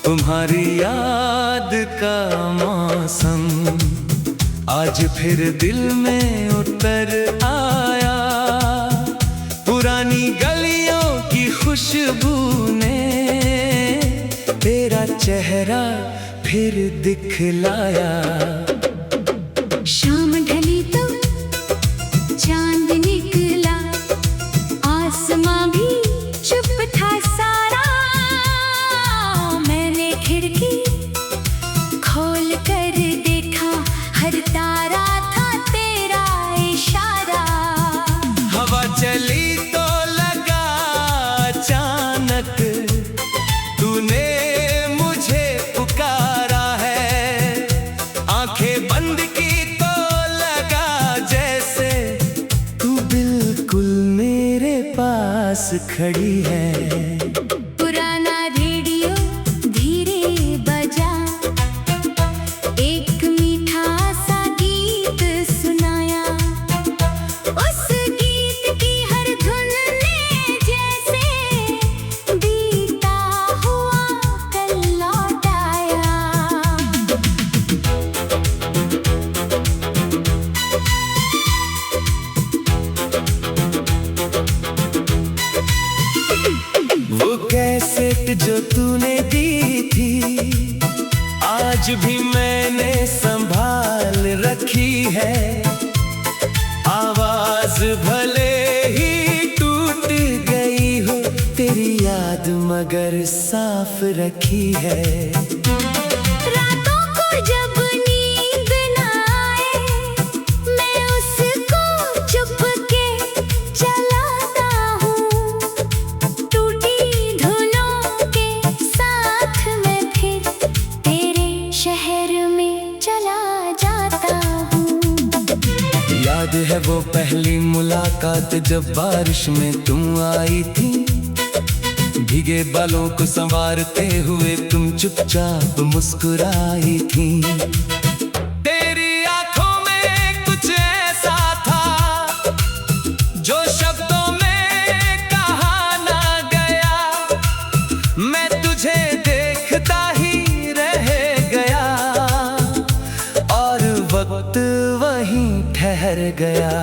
तुम्हारी याद का मौसम आज फिर दिल में उतर आया। पुरानी गलियों की खुशबू ने तेरा चेहरा फिर दिखलाया। शाम ढली तो चांद निकला, आसमां भी चुप था सारा। मैंने खिड़की खोल कर देखा, हर तारा था तेरा इशारा। हवा चली तो लगा अचानक, तूने मुझे पुकारा है। आंखें बंद की तो लगा जैसे तू बिल्कुल मेरे पास खड़ी है। पुराना रेडियो धीरे बजा, एक मीठा सा गीत सुनाया। उस गीत की हर धुन ने जैसे बीता हुआ कल लौटाया। वो कैसेट जो तूने दी थी आज भी मैंने संभाल रखी है। आवाज भले ही टूट गई हो, तेरी याद मगर साफ रखी है। रातों को जब नींद न आए, मैं उसको चुपके चलाता हूँ। टूटी धुनों के साथ मैं फिर तेरे शहर में चला जाता हूँ। याद है वो पहली मुलाकात जब बारिश में तुम आई थी। भीगे बालों को संवारते हुए तुम चुपचाप मुस्कुराई थी। तेरी आंखों में कुछ ऐसा था जो शब्दों में कहा ना गया। मैं तुझे देखता ही रह गया और वक्त वहीं ठहर गया।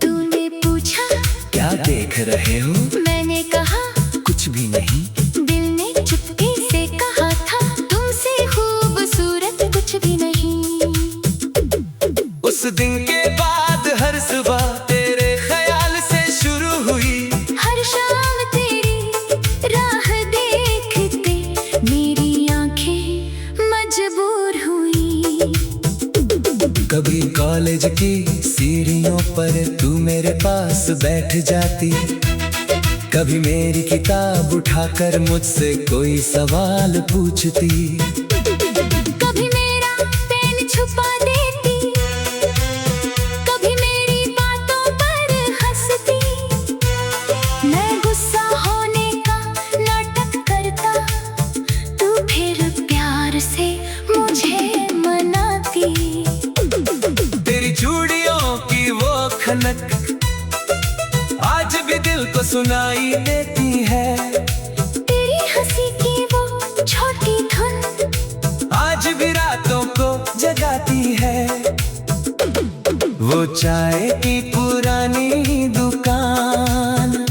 तूने पूछा क्या देख रहे हो? मैंने कहा कुछ भी नहीं। दिल ने चुपके से कहा था, तुमसे खूबसूरत कुछ भी नहीं। उस दिन के बाद हर सुबह तेरे ख्याल से शुरू हुई। हर शाम तेरी राह देखते मेरी आंखें मजबूर हुई। कभी कॉलेज की सीढ़ियों पर तू मेरे पास बैठ जाती। कभी मेरी किताब उठाकर मुझसे कोई सवाल पूछती। कभी मेरा पेन छुपा देती, कभी मेरी बातों पर हंसती। मैं गुस्सा होने का नाटक करता, तू फिर प्यार से मुझे मनाती। तेरी चूड़ियों की वो खनक आज भी दिल को सुनाई देती है। तेरी हंसी की वो छोटी धुन आज भी रातों को जगाती है। वो चाय की पुरानी दुकान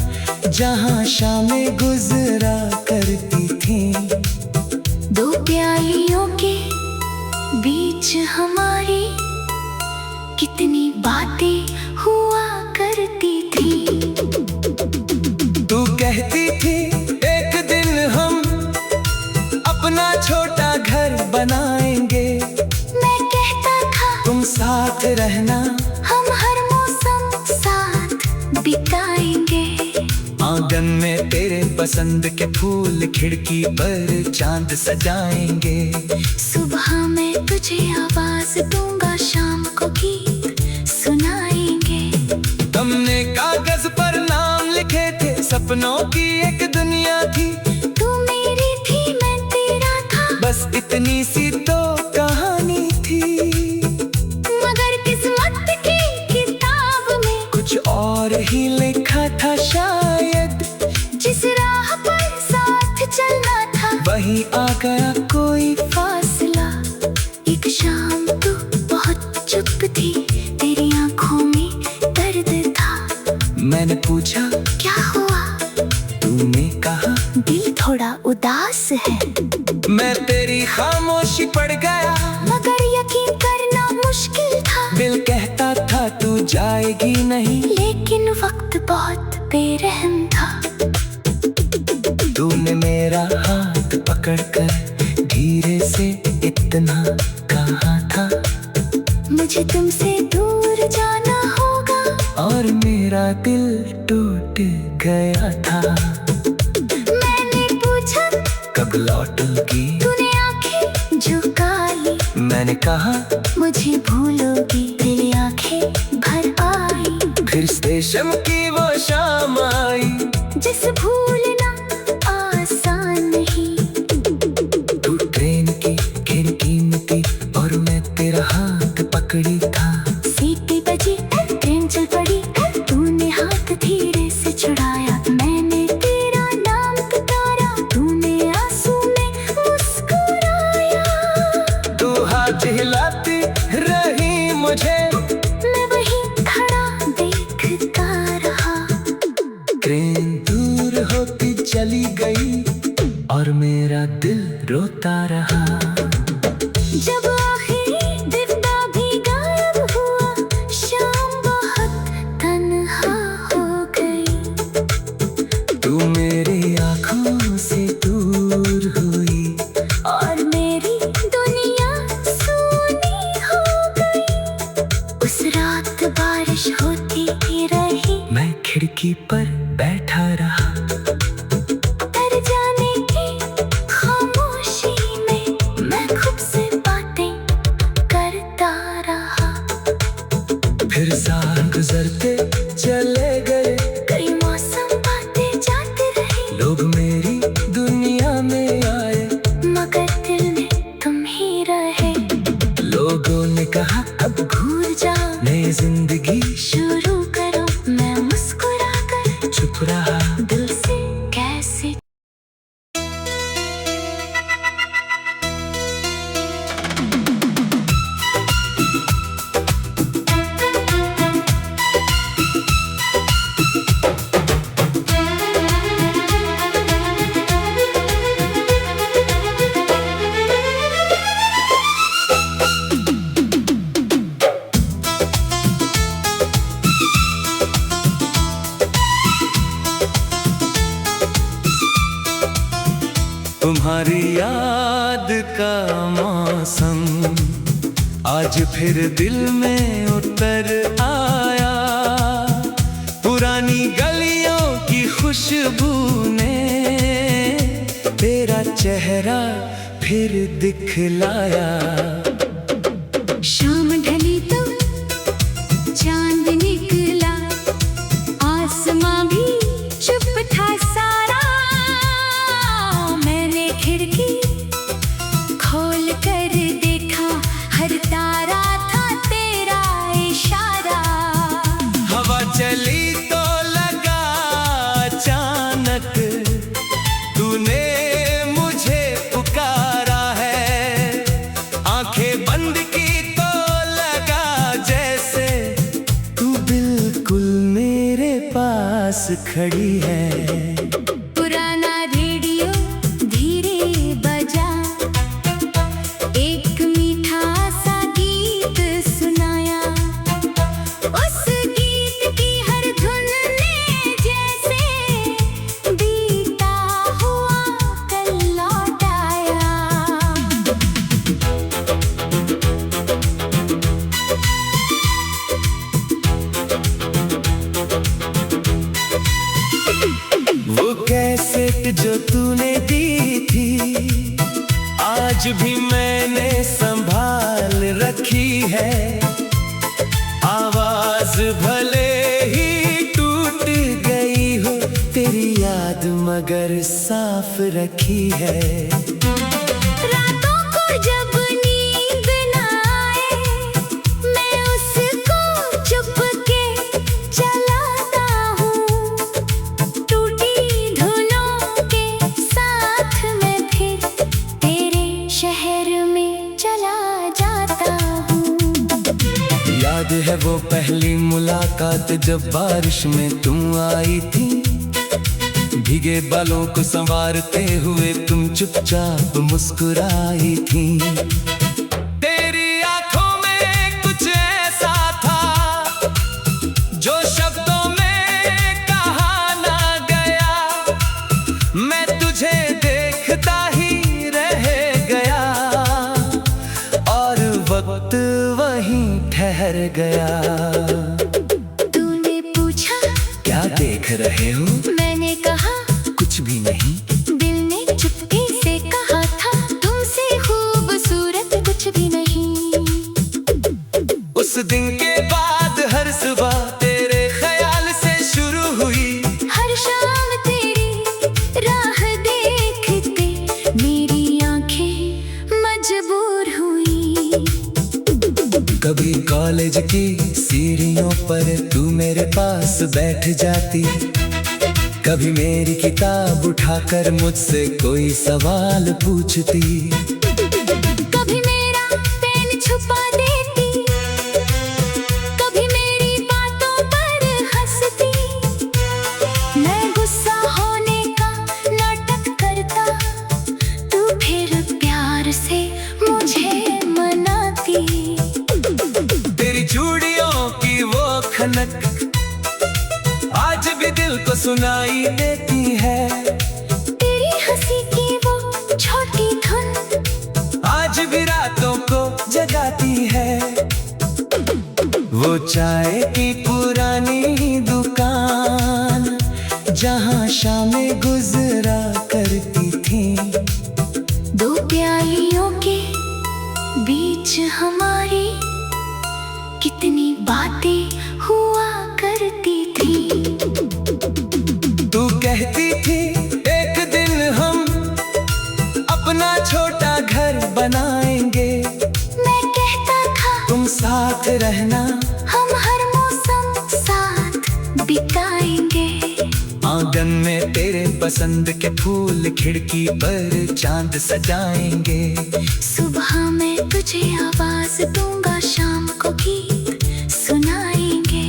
जहाँ शामें गुजरा करती थी। दो प्यालियों के बीच हमारी कितनी बातें हुआ करती थी। तू कहती थी एक दिन हम अपना छोटा घर बनाएंगे। मैं कहता था तुम साथ रहना, हम हर मौसम साथ बिताएंगे। आंगन में तेरे पसंद के फूल, खिड़की पर चांद सजाएंगे। सुबह मैं तुझे आवाज दूंगा, शाम को गीत सुनाएंगे। तुमने कागज पर नाम लिखे थे, सपनों की एक दुनिया थी। तू मेरी थी, मैं तेरा था, बस इतनी सी तो कहानी थी। मगर किस्मत की किताब में कुछ और ही लिखा था शायद। जिस राह पर साथ चलना था वही कभी आ गया कोई फासला। एक शाम तू बहुत चुप थी, तेरी आंखों में दर्द था। मैंने पूछा क्या हुआ? तूने कहा दिल थोड़ा उदास है। मैं तेरी खामोशी पड़ गया, मगर यकीन करना मुश्किल था। दिल कहता था तू जाएगी नहीं, लेकिन वक्त बहुत बेरहम था। तूने मेरा हाथ पकड़कर धीरे से इतना कहा था, मुझे तुमसे दूर जाना होगा। और मेरा दिल टूट गया था। मैंने पूछा कब लौटोगी, तूने आंखें झुका ली। मैंने कहा मुझे भूलोगी, तेरी आंखें भर आई। फिर स्टेशन की वो शाम आई, जिस भूलना आसान नहीं। तू ट्रेन की खिड़की में थी और मैं तेरा हाथ पकड़ी था। सीटी बजी, ट्रेन चल पड़ी, तूने हाथ धीरे से छुड़ाया। मैंने तेरा नाम पुकारा, तूने आंसू में मुस्कुराया। तू हाथ हिलाती रही मुझे, मैं वहीं खड़ा देखता रहा। ट्रेन दूर होती चली गई और मेरा दिल रोता रहा। जब आखिरी दिव्या भी गायब हुआ, शाम बहुत तन्हा हो गई। तू मेरी आँखों से दूर हुई और मेरी दुनिया सूनी हो गई। उस रात बारिश होती ही रही, मैं खिड़की पर बैठा रहा। तर जाने की खामोशी में मैं खुद से बातें करता रहा। फिर साल गुजरते चले गए, कई मौसम आते जाते रहे, लोग मेरी दुनिया में आए, मगर दिल में तुम ही रहे। लोगों ने कहा अब भूल जाओ, नई जिंदगी शुरू करो। मैं मुस्कुरा कर चुप रहा। दिल से कैसे तुम्हारी याद का मौसम आज फिर दिल में उतर आया। पुरानी गलियों की खुशबू ने तेरा चेहरा फिर दिखलाया। शाम ढली तो चांद निकला, आसमां भी चुप था सारा। मैंने खिड़की खोल कर देखा, हर तारा था तेरा इशारा। हवा चली तो लगा अचानक, तूने मुझे पुकारा है। आंखें बंद की तो लगा जैसे तू बिल्कुल मेरे पास खड़ी है। पुराना रेडियो धीरे बजा, एक मीठा सा गीत सुनाया। उस गीत की हर धुन ने जैसे बीता हुआ कल लौटाया। वो कैसेट जो तूने दी थी, आज भी मैंने संभाल रखी है। आवाज भले ही टूट गई हो, तेरी याद मगर साफ रखी है। रातों को जब नींद न आए, मैं उसको चुपके चलाता हूँ। टूटी धुनों के साथ मैं फिर है वो पहली मुलाकात जब बारिश में तुम आई थी। भीगे बालों को संवारते हुए तुम चुपचाप मुस्कुराई थी। तेरी आंखों में कुछ ऐसा था जो शब्दों में कहा ना गया। मैं तुझे देखता ही रह गया और वक्त वहीं ठहर गया। तूने पूछा क्या देख रहे हो? मैंने कहा कुछ भी नहीं। दिल ने चुपके से कहा था तुमसे खूबसूरत कुछ भी नहीं। उस दिन के बाद हर सुबह तेरे ख्याल से शुरू हुई। हर शाम तेरी राह देखते मेरी आंखें मजबूर हुई। कभी कॉलेज की सीढ़ियों पर तू मेरे पास बैठ जाती। कभी मेरी किताब उठाकर मुझसे कोई सवाल पूछती। कभी मेरा पेन छुपा देती, कभी मेरी बातों पर हंसती। मैं गुस्सा होने का नाटक करता, तू फिर प्यार से मुझे मनाती। तेरी चूड़ियों की वो खनक आज भी दिल को सुनाई देती है। तेरी हंसी की वो छोटी धुन आज भी रातों को जगाती है। वो चाय की पुरानी दुकान जहाँ शामें गुजरा करती थी। दो प्यालियों के बीच हमारी कितनी बातें हुआ करती थी। तू कहती थी एक दिन हम अपना छोटा घर बनाएंगे। मैं कहता था तुम साथ रहना, हम हर मौसम साथ बिताएंगे। आंगन में तेरे पसंद के फूल, खिड़की पर चांद सजाएंगे। सुबह मैं तुझे आवाज दूंगा, शाम को गीत सुनाएंगे।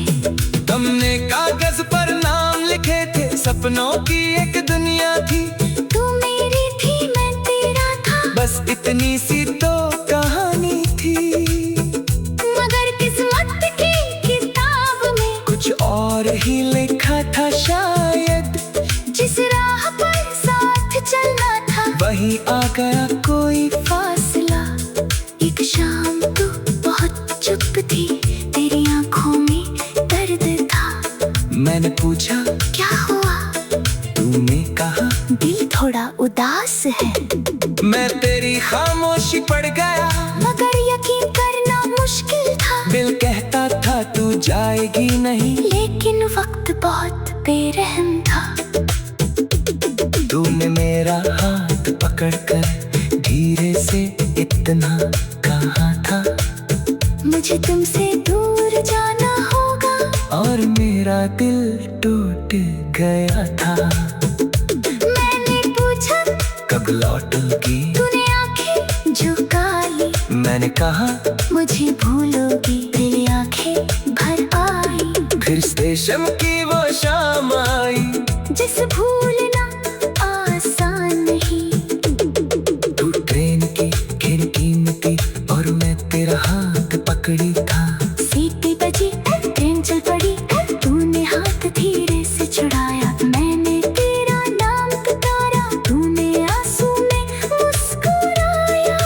तुमने कागज पर नाम लिखे थे, सपनों की एक दुनिया थी। तू मेरी थी, मैं तेरा था, बस इतनी सी तो कहानी थी। मगर किस्मत की किताब में कुछ और ही लिखा था शायद। जिस राह पर साथ चलना था वहीं आ गया कोई फासला। एक शाम तू बहुत चुप थी, तेरी आंखों में दर्द था। मैंने पूछा क्या हुआ? तूने कहा दिल थोड़ा उदास है। मैं तेरी खामोशी पड़ गया, मगर यकीन करना मुश्किल था। दिल कहता था तू जाएगी नहीं, लेकिन वक्त बहुत बेरहम था। तूने मेरा हाथ पकड़कर धीरे से इतना कहा था, मुझे तुमसे दूर जाना होगा। और मेरा दिल टूट गया था। मैंने पूछा कब लौटोगी? तूने आंखें झुका ली। मैंने कहा मुझे भूलोगी, तेरी आंखें भर आई। फिर स्टेशन की वो शाम आई, जिस भूलना आसान नहीं। तू ट्रेन की खिड़की में थी और मैं तेरा हाथ पकड़ी था। सीटी बजी, ट्रेन चल पड़ी, तूने हाथ धीरे से छुड़ाया। मैंने तेरा नाम पुकारा, तूने आंसू में मुस्कुराया।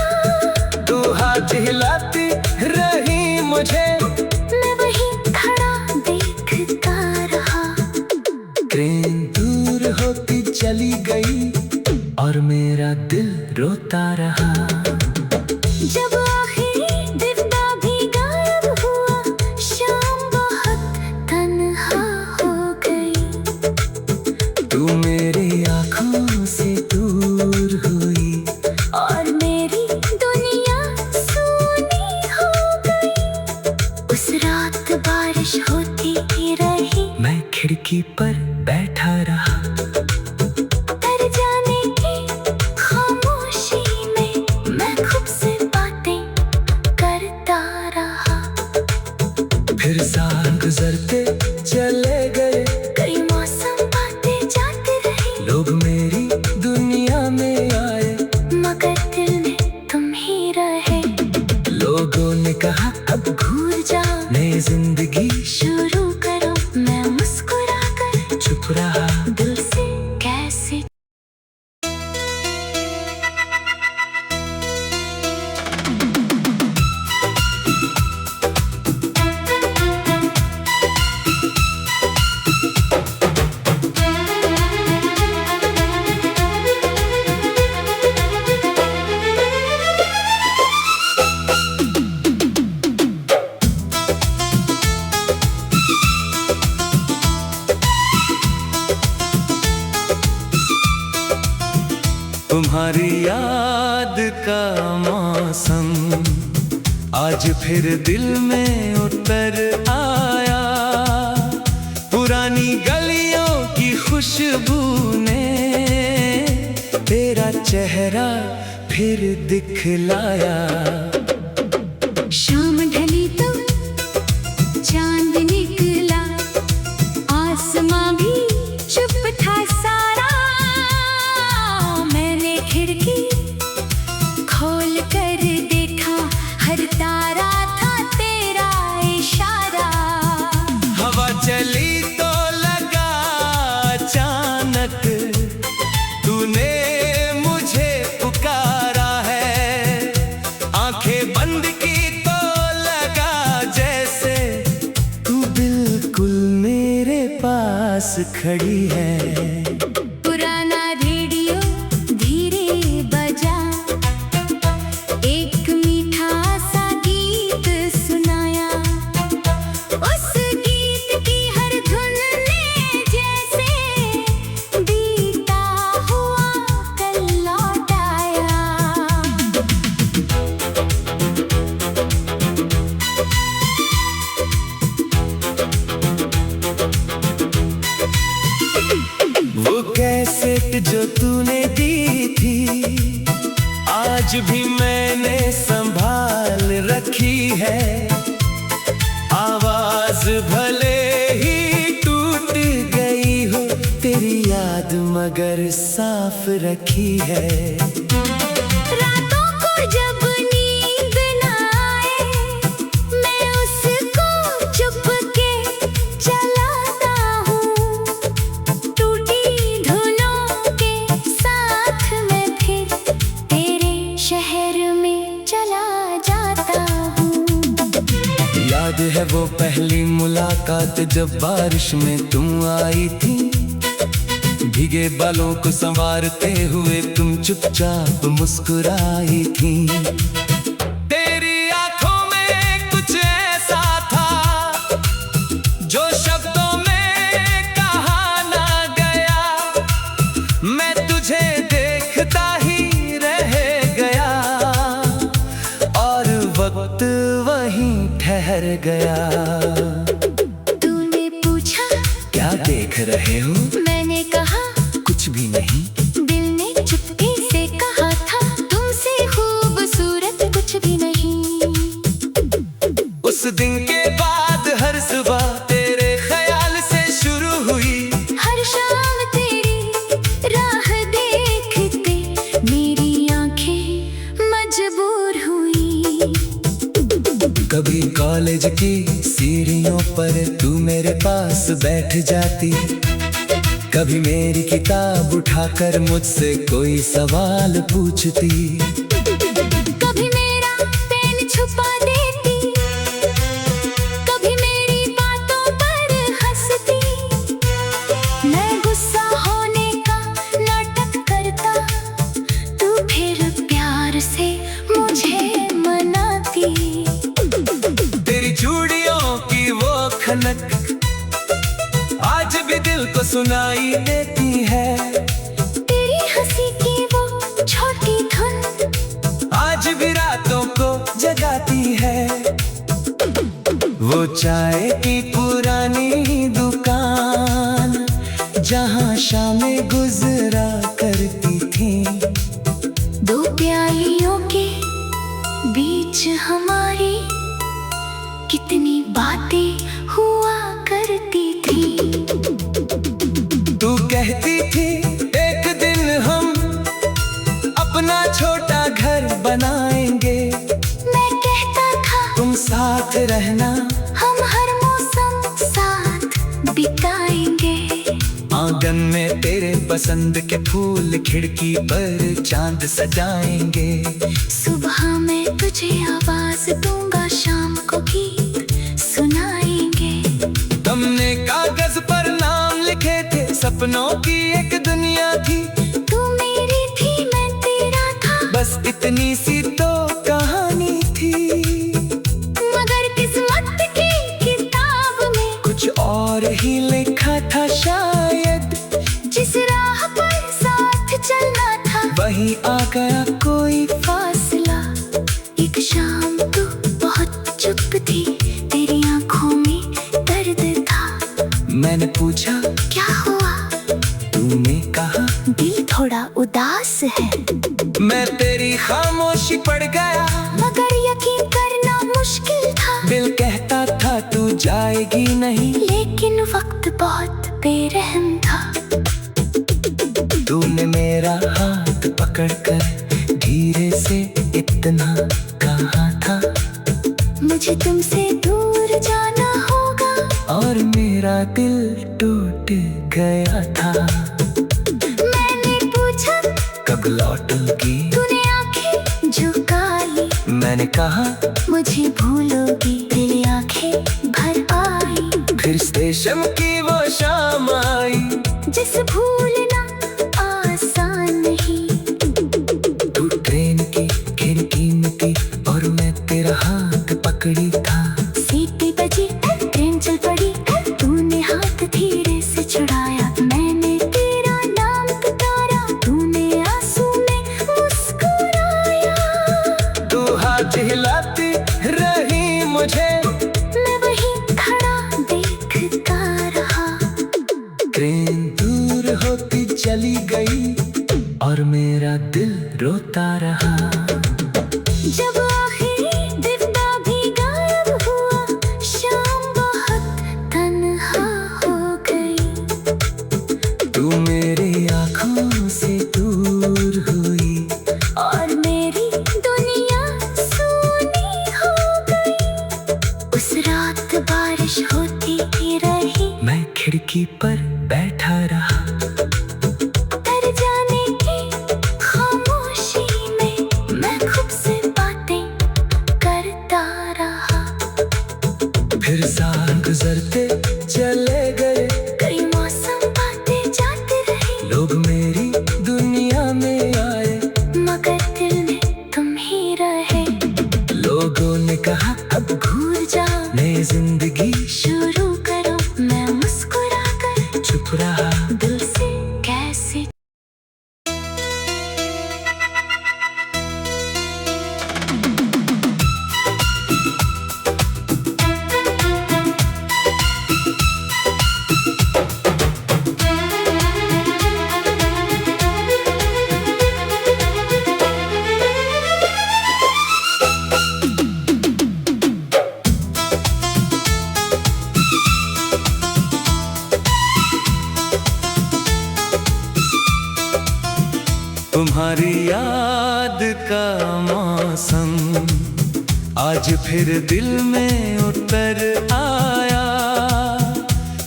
तू हाथ हिलाती रही मुझे, मैं वहीं खड़ा देखता रहा। ट्रेन दूर होती चली गई और मेरा दिल रोता रहा। जब आखिरी दिव्या भी गायब हुआ, शाम बहुत तन्हा हो गई। तू मेरी आंखों से दूर हुई और मेरी दुनिया सूनी हो गई। उस रात बारिश होती ही रही, मैं खिड़की पर बैठा रहा। तर जाने की खामोशी में मैं खुद से बातें अपने आए, मगर दिल में तुम ही रहे। लोगों ने कहा अब भूल जाओ, नई जिंदगी शुरू करो। मैं मुस्कुरा कर चुप रहा। दिल से कैसे तुम्हारी याद का मौसम आज फिर दिल में उतर आया। पुरानी गलियों की खुशबू ने तेरा चेहरा फिर दिखलाया। शाम ढली तो चांद निकला, आसमां भी चुप था सारा। मैंने खिड़की खोल कर देखा, हर तारा था तेरा इशारा। हवा चली तो लगा अचानक, तूने मुझे पुकारा है। आंखें बंद की तो लगा जैसे तू बिल्कुल मेरे पास खड़ी है। पुराना रेडियो धीरे बजा, एक मीठा सा गीत सुनाया। उस गीत की हर धुन ने जैसे बीता हुआ कल लौटाया। वो कैसेट जो तूने दी थी, आज भी मैंने संभाल रखी है। आवाज भले ही टूट गई हो, तेरी याद मगर साफ रखी है। रातों को जब नींद न आए, मैं उसको चुपके चलाता हूँ। टूटी धुनों के साथ मैं फिर तेरे शहर में चला जाता हूँ। याद है वो पहली मुलाकात जब बारिश में तुम आई थी। भीगे बालों को संवारते हुए तुम चुपचाप मुस्कुराई थी। तेरी आंखों में कुछ ऐसा था जो शब्दों में कहा ना गया। मैं तुझे देखता ही रह गया और वक्त वहीं ठहर गया। तूने पूछा क्या देख रहे हो? मैंने कहा कुछ भी नहीं। दिल ने चुपके से कहा था, तुमसे खूबसूरत कुछ भी नहीं। उस दिन के बाद हर सुबह तेरे ख्याल से शुरू हुई। हर शाम तेरी राह देखते मेरी आंखें मजबूर हुई। कभी कॉलेज की सीढ़ियों पर तू मेरे पास बैठ जाती, कभी मेरी किताब उठाकर मुझसे कोई सवाल पूछती। कभी मेरा पेन छुपा देती, कभी मेरी बातों पर हंसती। मैं गुस्सा होने का नाटक करता, तू फिर प्यार से मुझे मनाती। तेरी चूड़ियों की वो खनक आज भी दिल को सुनाई देती है। तेरी हंसी की वो छोटी धुन आज भी रातों को जगाती है। वो चाय की पुरानी दुकान जहाँ शामें गुजरा करती थी। दो प्यालियों के बीच हमारी कितनी बातें हुआ करती थी। तू कहती थी एक दिन हम अपना छोटा घर बनाएंगे। मैं कहता था तुम साथ रहना, हम हर मौसम साथ बिताएंगे। आंगन में तेरे पसंद के फूल, खिड़की पर चांद सजाएंगे। सुबह में तुझे आवाज दूंगा, शाम को गीत सुनाएंगे। तुमने कागज पर नाम लिखे थे, सपनों की एक दुनिया थी। तू मेरी थी, मैं तेरा था, बस इतनी सी तो कहानी थी। मगर किस्मत की किताब में कुछ और ही लिखा था शायद। जिस राह पर साथ चलना था, वहीं आ गया कोई फासला। एक शाम तू बहुत चुप थी, तेरी आंखों में दर्द था। मैंने पूछा क्या हुआ? तूने कहा दिल थोड़ा उदास है। मैं तेरी खामोशी पड़ गया, मगर यकीन करना मुश्किल था। दिल कहता था तू जाएगी नहीं, लेकिन वक्त बहुत बेरहम था। तूने मेरा हाथ पकड़कर धीरे से इतना कहा था, मुझे तुमसे दूर जाना होगा। और मेरा दिल टूट गया था। मैंने पूछा कब लौटोगी, तूने आंखें झुका ली। मैंने कहा मुझे भूलोगी, तेरी आंखें भर आई। फिर स्टेशन की वो शाम आई, जिस भूलना आसान नहीं। तू ट्रेन की खिड़की में थी और मैं तेरा हाथ पकड़ी था। सीटी बजी, ट्रेन चल पड़ी, तूने हाथ धीरे से छुड़ाया। मैंने तेरा नाम पुकारा, तूने आंसू में मुस्कुराया। तू हाथ हिलाती रही मुझे, मैं वहीं खड़ा देखता रहा। ट्रेन दूर होती चली गई और मेरा दिल रोता रहा। जब आखिरी डिब्बा भी गायब हुआ, शाम बहुत तन्हा हो गई। तू मेरी आँखों से दूर हुई और मेरी दुनिया सूनी हो गई। उस रात बारिश होती ही रही, मैं खिड़की पर बैठा रहा। डर जाने की खामोशी में मैं खुद से बातें करता रहा। फिर साल गुजरते चले गए, कई मौसम आते जाते रहे। लोग मेरी दुनिया में आए, मगर दिल में तुम ही रहे। लोगों ने कहा अब भूल जाओ, नई जिंदगी शुरू करो। मैं मुस्कुरा कर चुप रहा। दिल से कैसे तुम्हारी याद का मौसम आज फिर दिल में उतर आया।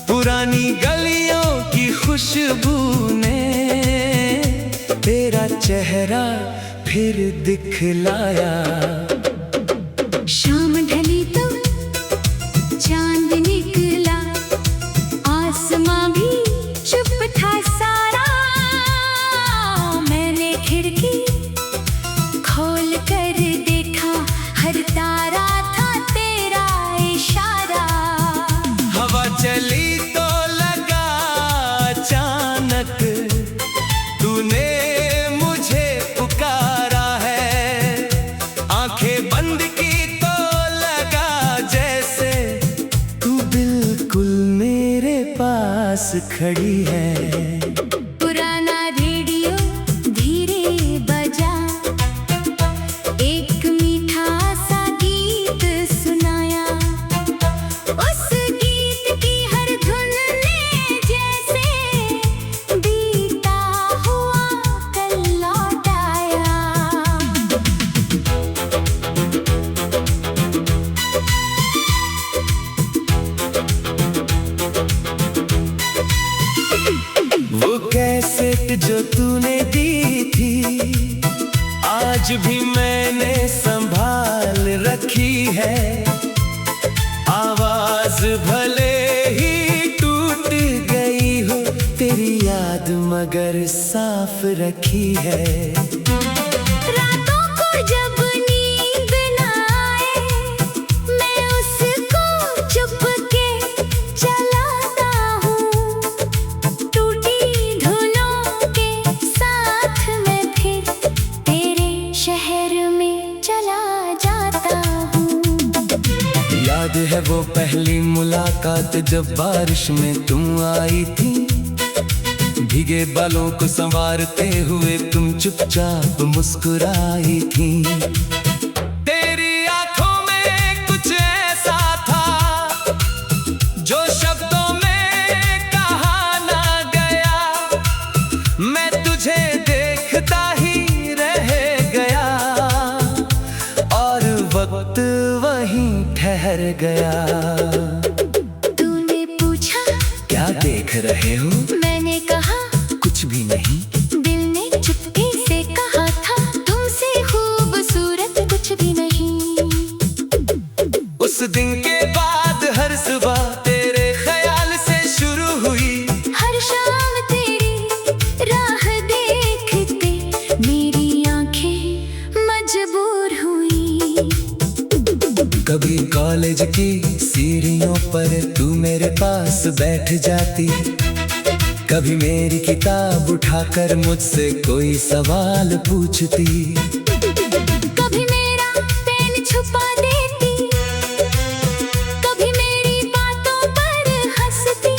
पुरानी गलियों की खुशबू ने तेरा चेहरा फिर दिखलाया। शाम ढली तो चांद निकला, आसमां भी चुप था सारा। मैंने खिड़की खोल कर देखा, हर तारा था तेरा इशारा। हवा चली तो लगा अचानक, तूने मुझे पुकारा है। आंखें बंद की तो लगा जैसे तू बिल्कुल मेरे पास खड़ी है। पुराना रेडियो धीरे बजा, एक मीठा सा गीत सुनाया। उस गीत की हर धुन ने जैसे बीता हुआ कल लौटाया। तूने दी थी, आज भी मैंने संभाल रखी है। आवाज भले ही टूट गई हो, तेरी याद मगर साफ रखी है। रातों को जब नींद न आए, मैं उसको चुपके चलाता हूँ। टूटी धुनों के साथ मैं फिर तेरे शहर में चला जाता हूँ। याद है वो पहली मुलाकात जब बारिश में तुम आई थी, भीगे बालों को संवारते हुए तुम चुपचाप मुस्कुराई थी। तेरी आंखों में कुछ ऐसा था जो शब्दों में कहा ना गया, मैं तुझे देखता ही रह गया और वक्त वहीं ठहर गया। तूने पूछा क्या देख रहे हो? मैंने कहा कुछ भी नहीं। दिल ने चुपके से कहा था, तुमसे खूबसूरत कुछ भी नहीं। उस दिन के बाद हर सुबह तेरे ख्याल से शुरू हुई, हर शाम तेरी राह देखते मेरी आंखें मजबूर हुई। कभी कॉलेज की सीढ़ियों पर तू मेरे पास बैठ जाती, कभी मेरी किताब उठाकर मुझसे कोई सवाल पूछती। कभी मेरा पेन छुपा देती, कभी मेरी बातों पर हंसती।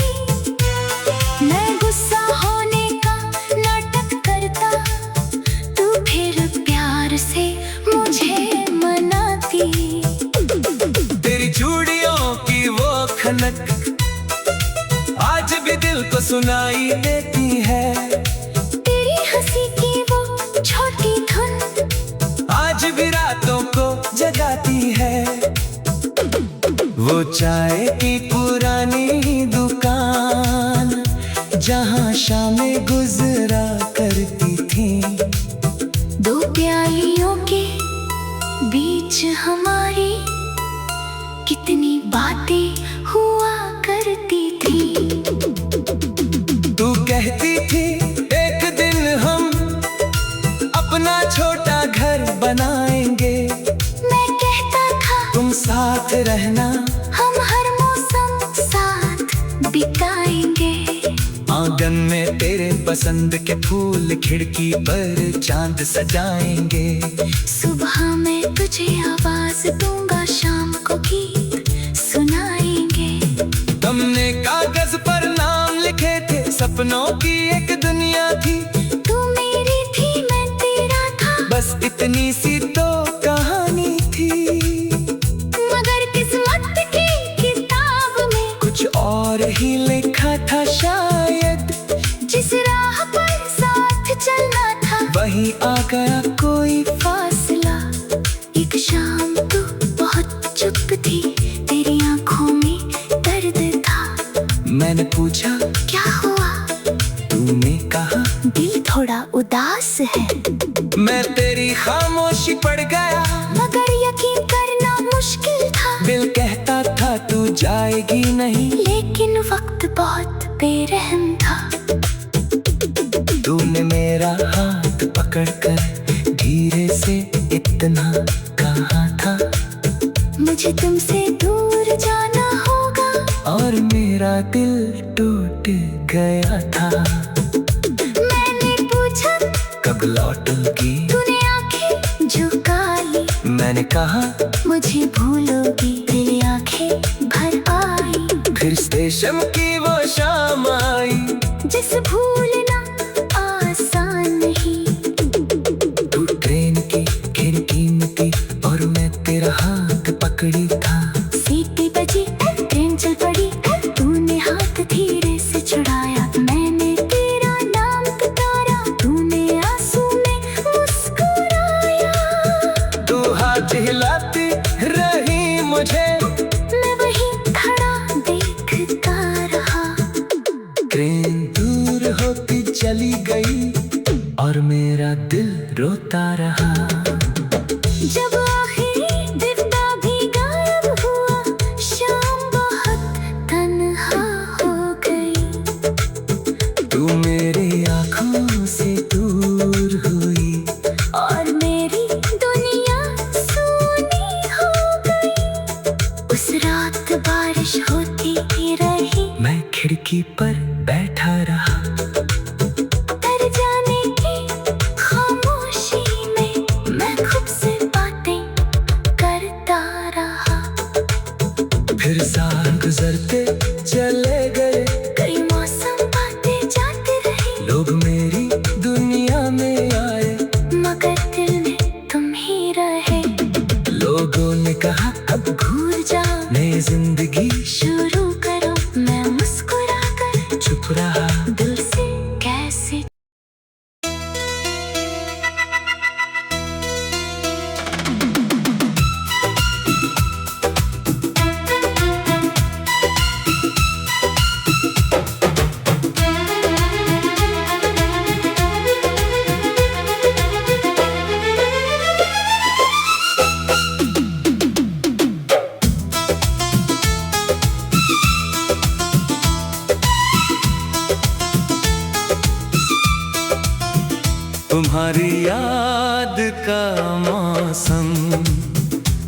मैं गुस्सा होने का नाटक करता, तू फिर प्यार से मुझे मनाती। तेरी चूड़ियों की वो खनक आज भी दिल को सुनाई देती है। तेरी हंसी की वो छोटी धुन आज भी रातों को जगाती है। वो चाय की पुरानी दुकान जहाँ शामें गुजरा करती थी, दो प्यालियों के बीच हमारी कितनी बातें हुआ करती थी। तू कहती थी एक दिन हम अपना छोटा घर बनाएंगे, मैं कहता था तुम साथ रहना, हम हर मौसम साथ बिताएंगे। आंगन में तेरे पसंद के फूल, खिड़की पर चांद सजाएंगे। सुबह मैं तुझे आवाज दूंगा, शाम को गीत सुनाएंगे। हमने कागज पर नाम लिखे थे, सपनों की एक दुनिया थी। तू मेरी थी, मैं तेरा था, बस इतनी सी तो कहानी थी। मगर किस्मत की किताब में कुछ और ही लिखा था शायद, जिस राह पर साथ चलना था वहीं आ गया कोई फासला। एक शाम तू बहुत चुप थी, तेरी आंखों में दर्द था। मैंने पूछा क्या हुआ? तूने कहा दिल थोड़ा उदास है। मैं तेरी खामोशी पड़ गया, मगर यकीन करना मुश्किल था। दिल कहता था तू जाएगी नहीं, लेकिन वक्त बहुत बेरहम था। तूने मेरा हाथ पकड़कर धीरे से इतना कहा था, मुझे तुमसे दूर जाना होगा। और मेरा दिल टूट गया था। मैंने पूछा कब लौटोगी, तूने आंखें झुका ली। मैंने कहा मुझे भूलोगी, तेरी आंखें भर आई। फिर स्टेशन की वो शाम आई, जिस भूलना आसान नहीं। तू ट्रेन की खिड़की में थी और मैं तेरा हाथ पकड़ी था। सीटी बजी, ट्रेन चल पड़ी, तूने हाथ धीरे से छुड़ाया। मैंने तेरा नाम पुकारा, तूने आंसू में मुस्कुराया। तू हाथ हिलाती रही मुझे, मैं वहीं खड़ा देखता रहा। ट्रेन दूर होती देखता रहा। जब आखिरी दिव्या भी गायब हुआ, शाम बहुत तन्हा हो गई। तू मेरी आँखों से दूर हुई और मेरी दुनिया सूनी हो गई। उस रात बारिश होती ही रही, मैं खिड़की पर बैठा रहा। तर जाने की खामोशी में मैं खुद से बातें करता रहा। फिर साल गुजरते चले गए, कई मौसम आते जाते रहे, लोग मेरी दुनिया में आए, मगर दिल में तुम ही रहे। लोगों ने कहा अब भूल जाओ, नई जिंदगी शुरू करो। मैं मुस्कुरा कर चुप रहा। दिल से कैसे तुम्हारी याद का मौसम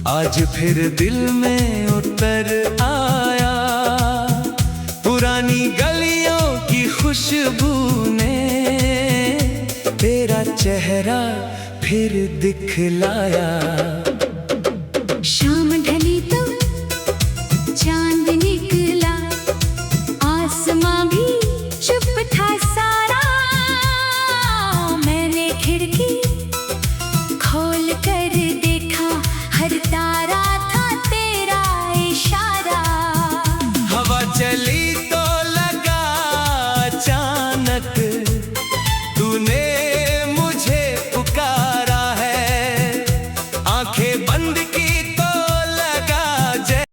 आज फिर दिल में उतर आया। पुरानी गलियों की खुशबू ने तेरा चेहरा फिर दिखलाया।